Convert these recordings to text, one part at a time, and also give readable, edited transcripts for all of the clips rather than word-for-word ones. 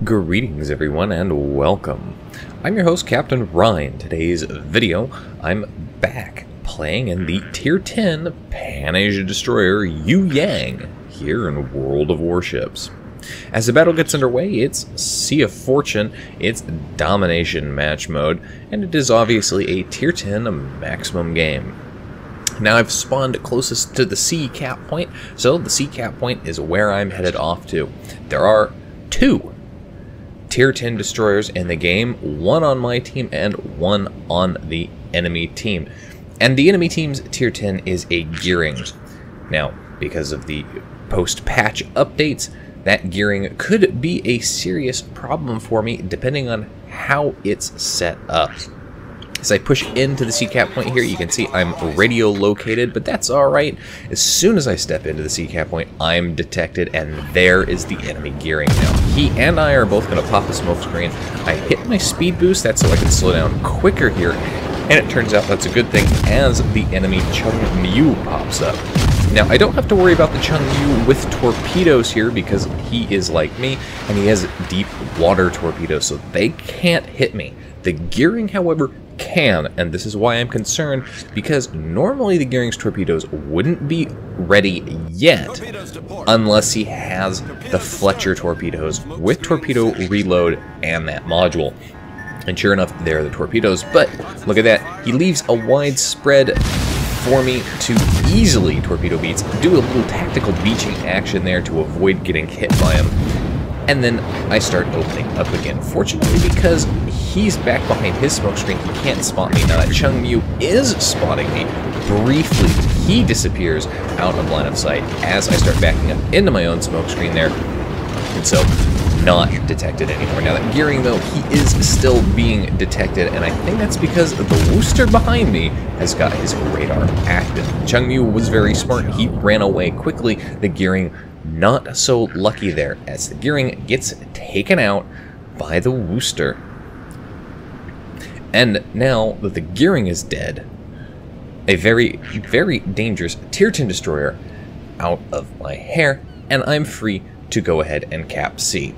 Greetings everyone and welcome. I'm your host Captain Ryan. Today's video, I'm back playing in the Tier 10 Pan-Asia Destroyer YueYang here in World of Warships. As the battle gets underway, it's Sea of Fortune, it's Domination Match Mode, and it is obviously a Tier 10 maximum game. Now I've spawned closest to the sea cap point, so the sea cap point is where I'm headed off to. There are two Tier 10 destroyers in the game, one on my team and one on the enemy team. And the enemy team's Tier 10 is a gearing. Now, because of the post-patch updates, that gearing could be a serious problem for me depending on how it's set up. As I push into the sea cap point here, you can see I'm radio located, but that's alright. As soon as I step into the sea cap point, I'm detected, and there is the enemy gearing. Now, he and I are both going to pop a smoke screen. I hit my speed boost, that's so I can slow down quicker here, and it turns out that's a good thing as the enemy Chung-Mu pops up. Now, I don't have to worry about the Chung-Mu with torpedoes here because he is like me, and he has deep water torpedoes, so they can't hit me. The gearing, however, can, and this is why I'm concerned, because normally the gearing's torpedoes wouldn't be ready yet unless he has the Fletcher torpedoes with torpedo reload and that module. And sure enough, there are the torpedoes, but look at that, he leaves a wide spread for me to easily torpedo beats, do a little tactical beaching action there to avoid getting hit by him. And then I start opening up again. Fortunately, because he's back behind his smoke screen, he can't spot me. Now that Chung-Mu is spotting me, briefly he disappears out of line of sight as I start backing up into my own smoke screen there. And so, not detected anymore. Now that gearing though, he is still being detected, and I think that's because the Worcester behind me has got his radar active. Chung-Mu was very smart, he ran away quickly. The gearing not so lucky there, as the gearing gets taken out by the Worcester. And now that the gearing is dead, a very, very dangerous Tier 10 destroyer out of my hair, and I'm free to go ahead and cap C.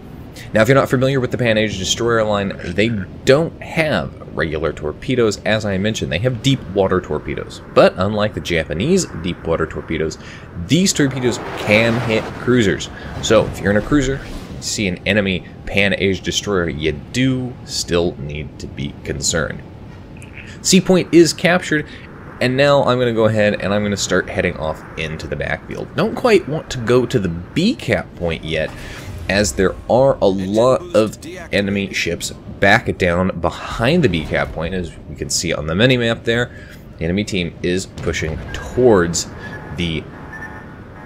Now, if you're not familiar with the Pan-Asia Destroyer line, they don't have regular torpedoes, as I mentioned. They have deep water torpedoes. But unlike the Japanese deep water torpedoes, these torpedoes can hit cruisers. So if you're in a cruiser, you see an enemy Pan-Asia Destroyer, you do still need to be concerned. C point is captured, and now I'm going to go ahead and I'm going to start heading off into the backfield. Don't quite want to go to the B cap point yet, as there are a lot of enemy ships back down behind the B cap point. As we can see on the minimap there, the enemy team is pushing towards the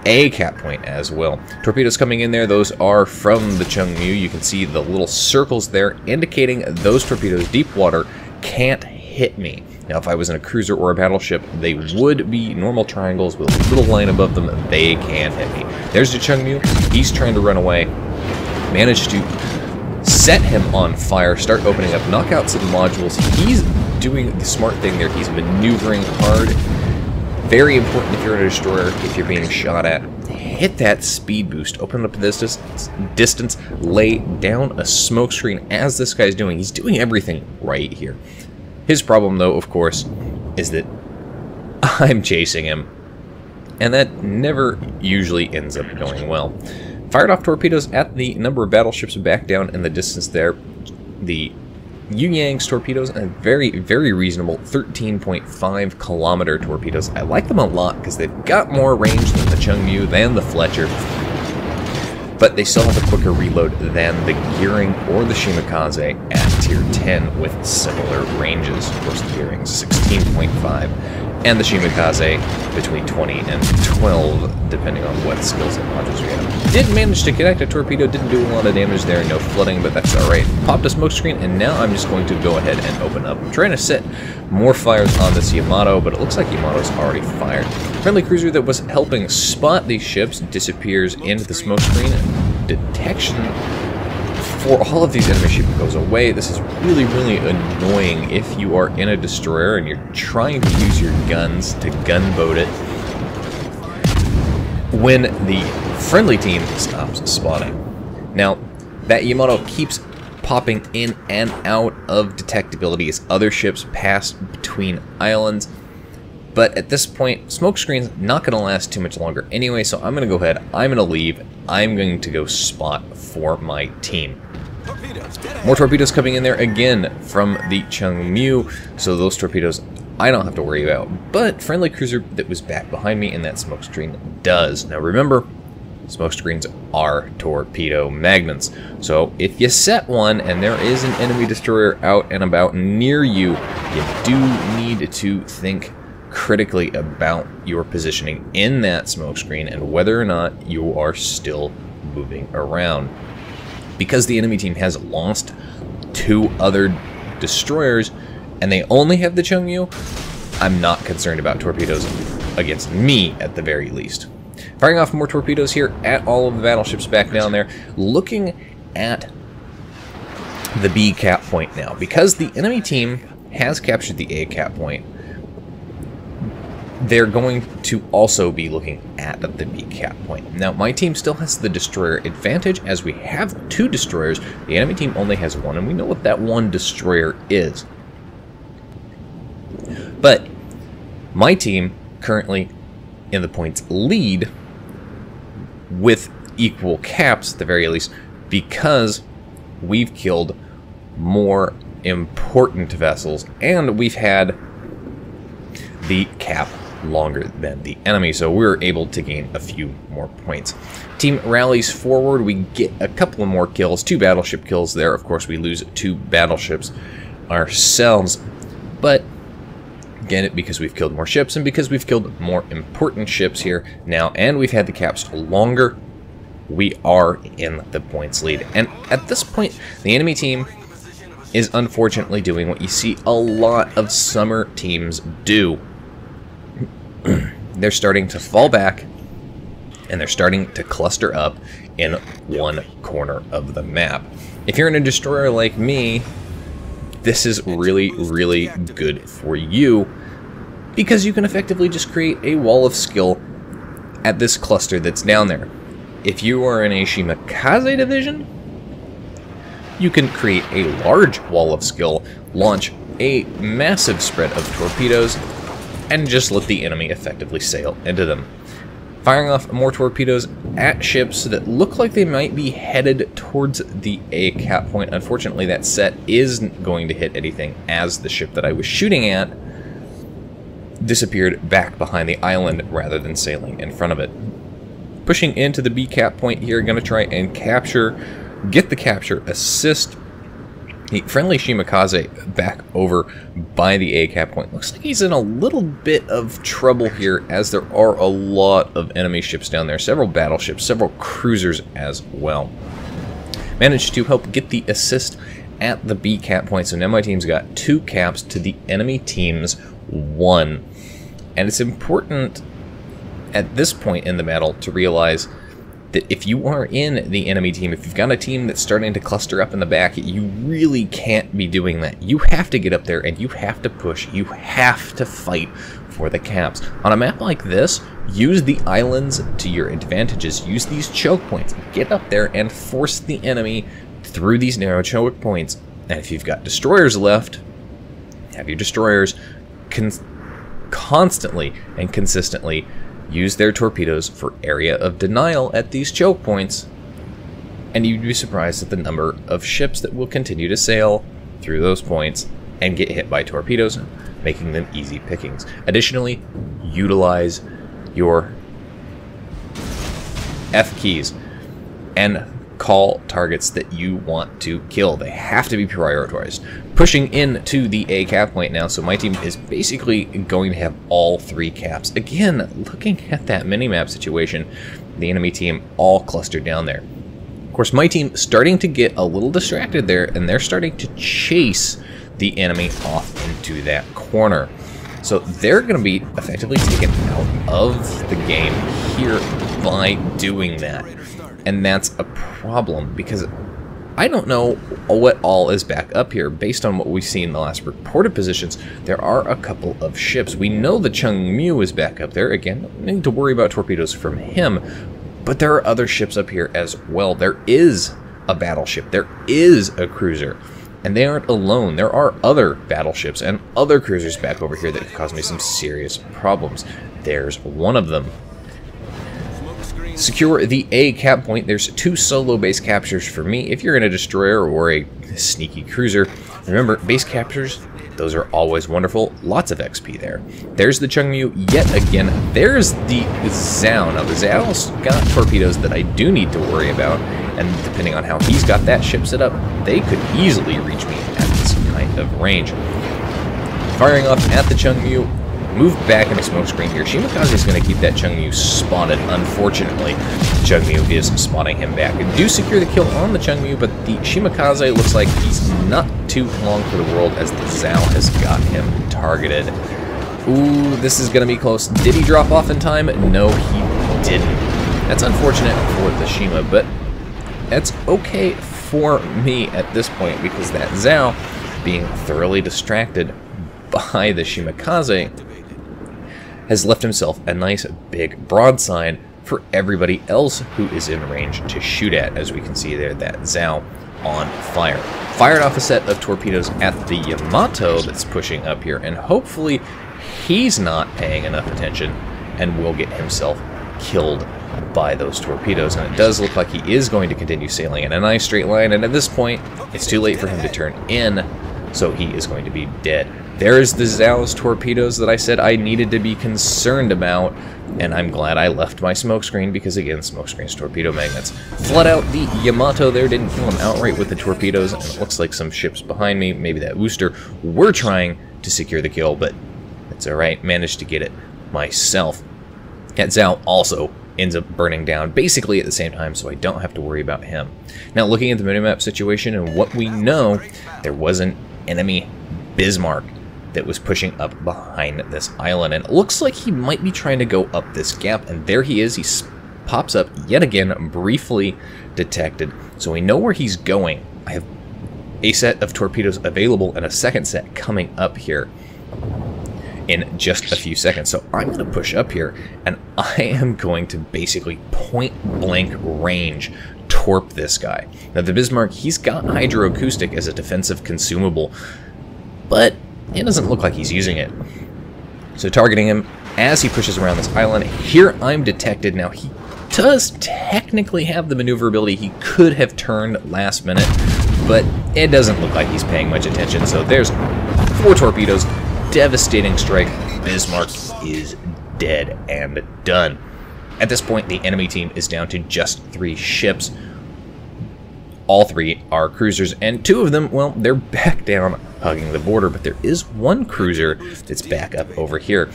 A cap point as well. Torpedoes coming in there, those are from the Chung-Mu. You can see the little circles there indicating those torpedoes deep water can't hit me. Now, if I was in a cruiser or a battleship, they would be normal triangles with a little line above them. They can hit me. There's the Chung-Mu. He's trying to run away. Managed to set him on fire, start opening up, knock out some modules. He's doing the smart thing there. He's maneuvering hard. Very important if you're in a destroyer, if you're being shot at. Hit that speed boost, open up this distance, lay down a smoke screen as this guy's doing. He's doing everything right here. His problem, though, of course, is that I'm chasing him, and that never usually ends up going well. Fired off torpedoes at the number of battleships back down in the distance there. The YueYang's torpedoes are very, very reasonable 13.5 kilometer torpedoes. I like them a lot because they've got more range than the Chung-Mu, than the Fletcher, but they still have a quicker reload than the gearing or the Shimakaze at Tier 10 with similar ranges. Of course, the gearing's 16.5, and the Shimakaze between 20 and 12, depending on what skills and modules we have. Did manage to connect a torpedo, didn't do a lot of damage there, no flooding, but that's alright. Popped a smoke screen, and now I'm just going to go ahead and open up. I'm trying to set more fires on this Yamato, but it looks like Yamato's already fired. Friendly cruiser that was helping spot these ships disappears into the smoke screen. Detection for all of these enemy ships goes away. This is really, really annoying if you are in a destroyer and you're trying to use your guns to gunboat it when the friendly team stops spawning. Now, That Yamato keeps popping in and out of detectability as other ships pass between islands. But at this point, smokescreen's not going to last too much longer anyway, so I'm going to go ahead, I'm going to leave, I'm going to go spot for my team. More torpedoes coming in there again from the Chungmu, so those torpedoes I don't have to worry about. But friendly cruiser that was back behind me in that smokescreen does. Now remember, smokescreens are torpedo magnets. So if you set one and there is an enemy destroyer out and about near you, you do need to think critically about your positioning in that smokescreen and whether or not you are still moving around. Because the enemy team has lost 2 other destroyers and they only have the Chungmu, I'm not concerned about torpedoes against me at the very least. Firing off more torpedoes here at all of the battleships back down there, looking at the B cap point now. Because the enemy team has captured the A cap point, they're going to also be looking at the B cap point. Now, my team still has the destroyer advantage as we have 2 destroyers. The enemy team only has 1, and we know what that 1 destroyer is. But my team currently in the points lead with equal caps at the very least because we've killed more important vessels and we've had the cap longer than the enemy, so we're able to gain a few more points. Team rallies forward, we get a couple of more kills, 2 battleship kills there. Of course we lose 2 battleships ourselves, but get it because we've killed more ships and because we've killed more important ships here now, and we've had the caps longer. We are in the points lead, and at this point the enemy team is unfortunately doing what you see a lot of summer teams do. They're starting to fall back and they're starting to cluster up in one corner of the map. If you're in a destroyer like me, this is really, really good for you because you can effectively just create a wall of skill at this cluster that's down there. If you are in a Shimakaze division, you can create a large wall of skill, launch a massive spread of torpedoes, and just let the enemy effectively sail into them. Firing off more torpedoes at ships that look like they might be headed towards the A cap point. Unfortunately, that set isn't going to hit anything as the ship that I was shooting at disappeared back behind the island rather than sailing in front of it. Pushing into the B cap point here, going to try and get the capture assist. The friendly Shimakaze back over by the A cap point. Looks like he's in a little bit of trouble here as there are a lot of enemy ships down there. Several battleships, several cruisers as well. Managed to help get the assist at the B cap point. So now my team's got 2 caps to the enemy team's 1. And it's important at this point in the battle to realize that if you are in the enemy team, if you've got a team that's starting to cluster up in the back, you really can't be doing that. You have to get up there and you have to push. You have to fight for the caps. On a map like this, use the islands to your advantages. Use these choke points. Get up there and force the enemy through these narrow choke points. And if you've got destroyers left, have your destroyers constantly and consistently use their torpedoes for area of denial at these choke points, and you'd be surprised at the number of ships that will continue to sail through those points and get hit by torpedoes, making them easy pickings. Additionally, utilize your F keys and call targets that you want to kill. They have to be prioritized. Pushing into the A cap point now, so my team is basically going to have all 3 caps. Again, looking at that minimap situation, the enemy team all clustered down there. Of course, my team starting to get a little distracted there, and they're starting to chase the enemy off into that corner. So they're going to be effectively taken out of the game here by doing that. And that's a problem because I don't know what all is back up here. Based on what we've seen in the last reported positions, there are a couple of ships. We know the Chungmu is back up there. Again, don't need to worry about torpedoes from him, but there are other ships up here as well. There is a battleship. There is a cruiser. And they aren't alone. There are other battleships and other cruisers back over here that could cause me some serious problems. There's one of them. Secure the A cap point. There's 2 solo base captures for me. If you're in a destroyer or a sneaky cruiser, remember, base captures, those are always wonderful. Lots of XP there. There's the Chungmu yet again. There's the Zhao. Now, the Zhao's got torpedoes that I do need to worry about, and depending on how he's got that ship set up, they could easily reach me at this kind of range. Firing off at the Chungmu. Move back into smokescreen here. Shimakaze is going to keep that Chungmu spotted. Unfortunately, Chungmu is spotting him back. And do secure the kill on the Chungmu, but the Shimakaze looks like he's not too long for the world as the Zhao has got him targeted. Ooh, this is going to be close. Did he drop off in time? No, he didn't. That's unfortunate for the Shima, but that's okay for me at this point because that Zhao, being thoroughly distracted by the Shimakaze, has left himself a nice big broadside for everybody else who is in range to shoot at. As we can see there, that Zhao on fire. Fired off a set of torpedoes at the Yamato that's pushing up here, and hopefully he's not paying enough attention and will get himself killed by those torpedoes. And it does look like he is going to continue sailing in a nice straight line, and at this point, it's too late for him to turn in, so he is going to be dead. There's the Zhao's torpedoes that I said I needed to be concerned about, and I'm glad I left my smokescreen because, again, smokescreen's torpedo magnets. Flood out the Yamato there, didn't kill him outright with the torpedoes, and it looks like some ships behind me, maybe that Worcester, were trying to secure the kill, but it's alright, managed to get it myself. That Zhao also ends up burning down basically at the same time, so I don't have to worry about him. Now, looking at the minimap situation and what we know, there was an enemy Bismarck that was pushing up behind this island, and it looks like he might be trying to go up this gap, and there he is. He pops up yet again, briefly detected, so we know where he's going. I have a set of torpedoes available and a second set coming up here in just a few seconds, so I'm going to push up here, and I am going to basically point-blank range torp this guy. Now, the Bismarck, he's got hydroacoustic as a defensive consumable, but it doesn't look like he's using it. So targeting him as he pushes around this island. Here I'm detected. Now, he does technically have the maneuverability. He could have turned last minute, but it doesn't look like he's paying much attention. So there's 4 torpedoes. Devastating strike. Bismarck is dead and done. At this point, the enemy team is down to just 3 ships. All 3 are cruisers, and 2 of them, well, they're back down hugging the border, but there is one cruiser that's back up over here.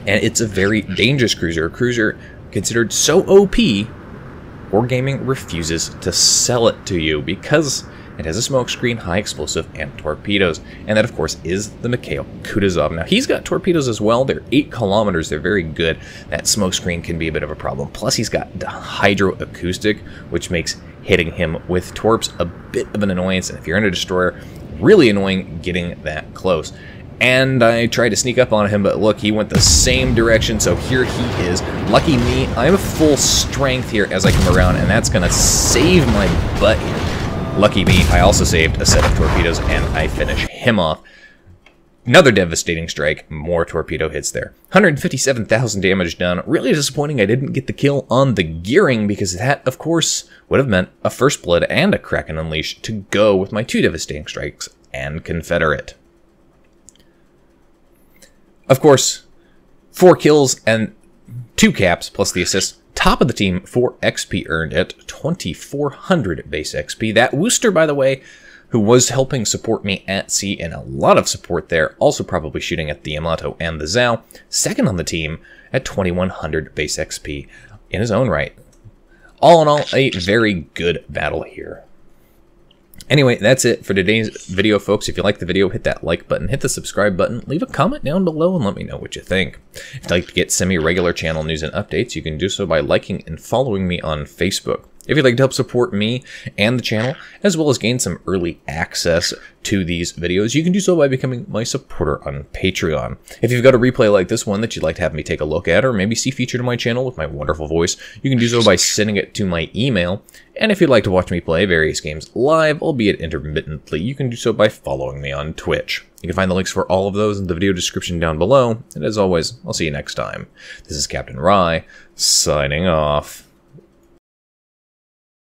And it's a very dangerous cruiser, a cruiser considered so OP, Wargaming refuses to sell it to you because it has a smokescreen, high explosive, and torpedoes. And that, of course, is the Mikhail Kutuzov. Now, he's got torpedoes as well. They're 8 kilometers. They're very good. That smokescreen can be a bit of a problem. Plus, he's got the hydroacoustic, which makes hitting him with torps a bit of an annoyance. And if you're in a destroyer, really annoying getting that close. And I tried to sneak up on him, but look, he went the same direction, so here he is. Lucky me, I'm full strength here as I come around, and that's going to save my butt here. Lucky me, I also saved a set of torpedoes, and I finish him off. Another devastating strike, more torpedo hits there. 157,000 damage done. Really disappointing I didn't get the kill on the gearing, because that, of course, would have meant a First Blood and a Kraken Unleash to go with my 2 devastating strikes and Confederate. Of course, 4 kills and 2 caps plus the assist. Top of the team for XP earned at 2,400 base XP. That Worcester, by the way, who was helping support me at sea and a lot of support there, also probably shooting at the Yamato and the Zhao, second on the team at 2,100 base XP in his own right. All in all, a very good battle here. Anyway, that's it for today's video, folks. If you like the video, hit that like button, hit the subscribe button, leave a comment down below, and let me know what you think. If you'd like to get semi-regular channel news and updates, you can do so by liking and following me on Facebook. If you'd like to help support me and the channel, as well as gain some early access to these videos, you can do so by becoming my supporter on Patreon. If you've got a replay like this one that you'd like to have me take a look at, or maybe see featured on my channel with my wonderful voice, you can do so by sending it to my email. And if you'd like to watch me play various games live, albeit intermittently, you can do so by following me on Twitch. You can find the links for all of those in the video description down below. And as always, I'll see you next time. This is Captain Rye, signing off.